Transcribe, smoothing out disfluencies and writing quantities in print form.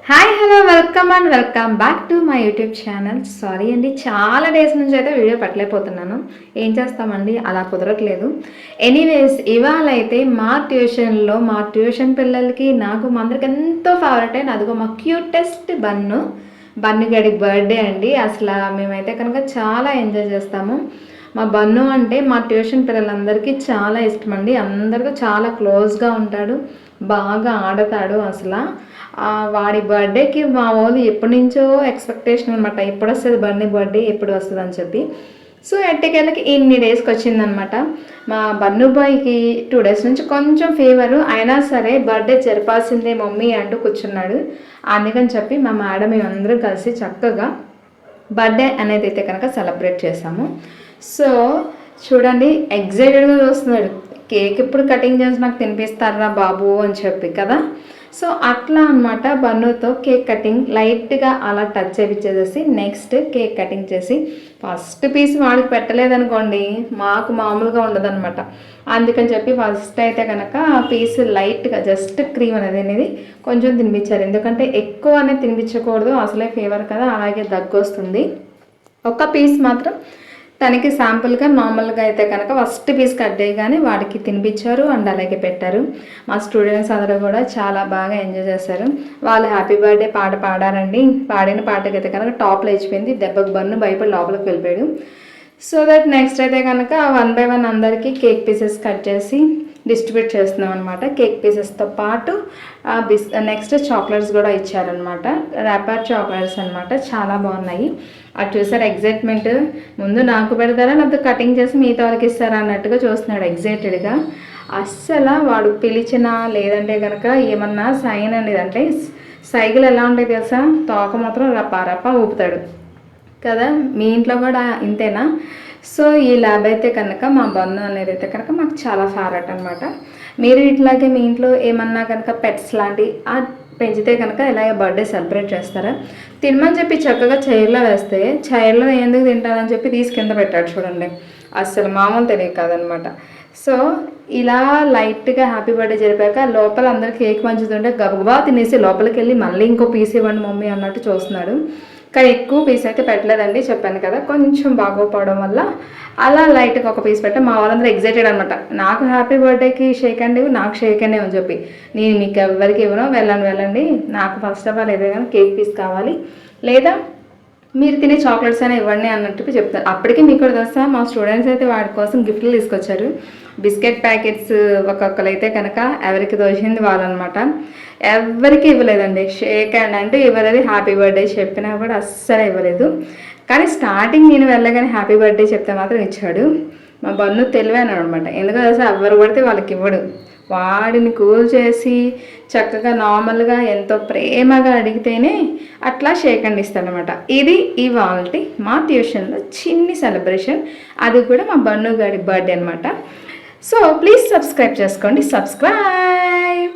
Hi hello welcome back to my YouTube channel. Sorry అండి, చాలా days నుంచి అయితే వీడియో పెట్టలేకపోతున్నాను. ఏం చేస్తామండి, అలా కుదరట్లేదు. ఎనీవేస్, ఇవాళ అయితే మా ట్యూషన్ పిల్లలకి నాకు మా అందరికి ఎంతో ఫేవరెట్ అయిన అదిగో మా క్యూటెస్ట్ బన్ను గడి బర్త్డే అండి. అసలు మేమైతే కనుక చాలా ఎంజాయ్ చేస్తాము. మా బన్ను అంటే మా ట్యూషన్ పిల్లలందరికీ చాలా ఇష్టం అండి. అందరితో చాలా క్లోజ్గా ఉంటాడు, బాగా ఆడతాడు. అసలు వాడి బర్త్డేకి మా వాళ్ళు ఎప్పటి నుంచో ఎక్స్పెక్టేషన్ అనమాట, ఎప్పుడు వస్తుంది బర్త్డే ఎప్పుడు వస్తుంది అని చెప్పి. సో ఎట్టకేళ్ళకి ఇన్ని డేస్కి వచ్చిందనమాట. మా బన్ను బాయ్కి 2 days నుంచి కొంచెం ఫీవరు, అయినా సరే బర్త్డే జరపాల్సిందే మమ్మీ అంటూ కూర్చున్నాడు. అందుకని చెప్పి మా మేడం మేమందరం కలిసి చక్కగా బర్త్డే అనేది అయితే కనుక సెలబ్రేట్ చేసాము. సో చూడండి, ఎగ్జైటెడ్గా చూస్తున్నాడు, కేక్ ఎప్పుడు కటింగ్ చేసి నాకు తినిపిస్తారా బాబు అని చెప్పి కదా. సో అట్లా అనమాట, బన్నుతో కేక్ కటింగ్ లైట్గా అలా టచ్ చేయించేసి నెక్స్ట్ కేక్ కటింగ్ చేసి ఫస్ట్ పీస్ వాడికి పెట్టలేదనుకోండి మాకు మామూలుగా ఉండదన్నమాట. అందుకని చెప్పి ఫస్ట్ అయితే కనుక ఆ పీస్ లైట్గా జస్ట్ క్రీమ్ అనేది కొంచెం తినిపించారు. ఎందుకంటే ఎక్కువ అనేది తినిపించకూడదు, అసలే ఫీవర్ కదా, అలాగే దగ్గు వస్తుంది. ఒక పీస్ మాత్రం తనకి శాంపుల్గా నార్మల్గా అయితే కనుక ఫస్ట్ పీస్ కట్ చేయగానే వాడికి తినిపించారు అండ్ అలాగే పెట్టారు. మా స్టూడెంట్స్ అందరూ కూడా చాలా బాగా ఎంజాయ్ చేశారు. వాళ్ళు హ్యాపీ బర్త్డే పాట పాడారండి. పాడిన పాటకి అయితే కనుక టాప్లో ఇచ్చిపోయింది, దెబ్బకు బన్ను భయపడి లోపలికి వెళ్ళిపోయాడు. సో దట్ నెక్స్ట్ అయితే కనుక 1 by 1 అందరికీ కేక్ పీసెస్ కట్ చేసి డిస్ట్రిబ్యూట్ చేస్తున్నాం అనమాట. కేక్ పీసెస్తో పాటు నెక్స్ట్ చాక్లెట్స్ కూడా ఇచ్చారనమాట, ర్యాపర్ చాక్లెట్స్ అనమాట. చాలా బాగున్నాయి. అది చూసారు ఎగ్జైట్మెంట్, ముందు నాకు పెడతారా లేకపోతే కటింగ్ చేసి మిగతా వాళ్ళకి ఇస్తారా అన్నట్టుగా చూస్తున్నాడు ఎగ్జైటెడ్గా. అస్సలు వాడు పిలిచినా లేదంటే కనుక ఏమన్నా సైన్ అనేది అంటే సైకిల్ ఎలా ఉంటాయి తెలుసా, తోక మాత్రం రప్ప ఊపుతాడు కదా. మీ ఇంట్లో కూడా ఇంతేనా? సో ఈ ల్యాబ్ అయితే కనుక మా బన్ను అనేది అయితే కనుక మాకు చాలా ఫేవరెట్ అనమాట. మీరు ఇట్లాగే మీ ఇంట్లో ఏమన్నా కనుక పెట్స్ లాంటి పెంచితే కనుక ఇలాగే బర్త్డే సెలబ్రేట్ చేస్తారా? తినమని చెప్పి చక్కగా చైర్లో వేస్తే చైర్లో ఎందుకు తింటానని చెప్పి తీసి కింద పెట్టాడు చూడండి, అస్సలు మామూలు తెలియదు కాదనమాట. సో ఇలా లైట్గా హ్యాపీ బర్త్డే జరిపాక లోపల అందరు కేక్ పంచుతుంటే గబగబా తినేసి లోపలికి వెళ్ళి మళ్ళీ ఇంకో పీస్ ఇవ్వండి మమ్మీ అన్నట్టు చూస్తున్నాడు. కానీ ఎక్కువ పీస్ అయితే పెట్టలేదండి, చెప్పాను కదా కొంచెం బాగోపోవడం వల్ల అలా లైట్గా ఒక పీస్ పెట్టా. మా వాళ్ళందరూ ఎగ్జైటెడ్ అనమాట, నాకు హ్యాపీ బర్త్డేకి షేక్ అండి, నాకు షేక్ అండి అని చెప్పి. నేను మీకు ఎవరికి ఇవ్వను, వెళ్ళండి, నాకు ఫస్ట్ ఆఫ్ ఆల్ ఏదైనా కేక్ పీస్ కావాలి లేదా మీరు తినే చాక్లెట్స్ అయినా ఇవ్వండి అన్నట్టు చెప్తారు. అప్పటికి మీకు కూడా తెలుసా, మా స్టూడెంట్స్ అయితే వాడి కోసం గిఫ్ట్లు తీసుకొచ్చారు. బిస్కెట్ ప్యాకెట్స్ ఒక్కొక్కరైతే కనుక ఎవరికి దోచింది వాళ్ళనమాట. ఎవరికి ఇవ్వలేదండి షేక్ హ్యాండ్ అంటే ఇవ్వలేదు, హ్యాపీ బర్త్డే చెప్పినా కూడా అస్సలు ఇవ్వలేదు. కానీ స్టార్టింగ్ నేను వెళ్ళగానే హ్యాపీ బర్త్డే చెప్తే మాత్రం ఇచ్చాడు. మా బన్ను తెలివైనాడు అనమాట, ఎందుకంటే అసలు ఎవరు పడితే వాళ్ళకి ఇవ్వడు. వాడిని కూల్ చేసి చక్కగా నార్మల్గా ఎంతో ప్రేమగా అడిగితేనే అట్లా షేక్ హ్యాండ్ ఇస్తాడనమాట. ఇది ఇవాల్టి మా ట్యూషన్లో చిన్ని సెలబ్రేషన్, అది కూడా మా బన్ను గారి బర్త్డే అనమాట. సో ప్లీజ్ సబ్స్క్రైబ్ చేసుకోండి, సబ్స్క్రైబ్.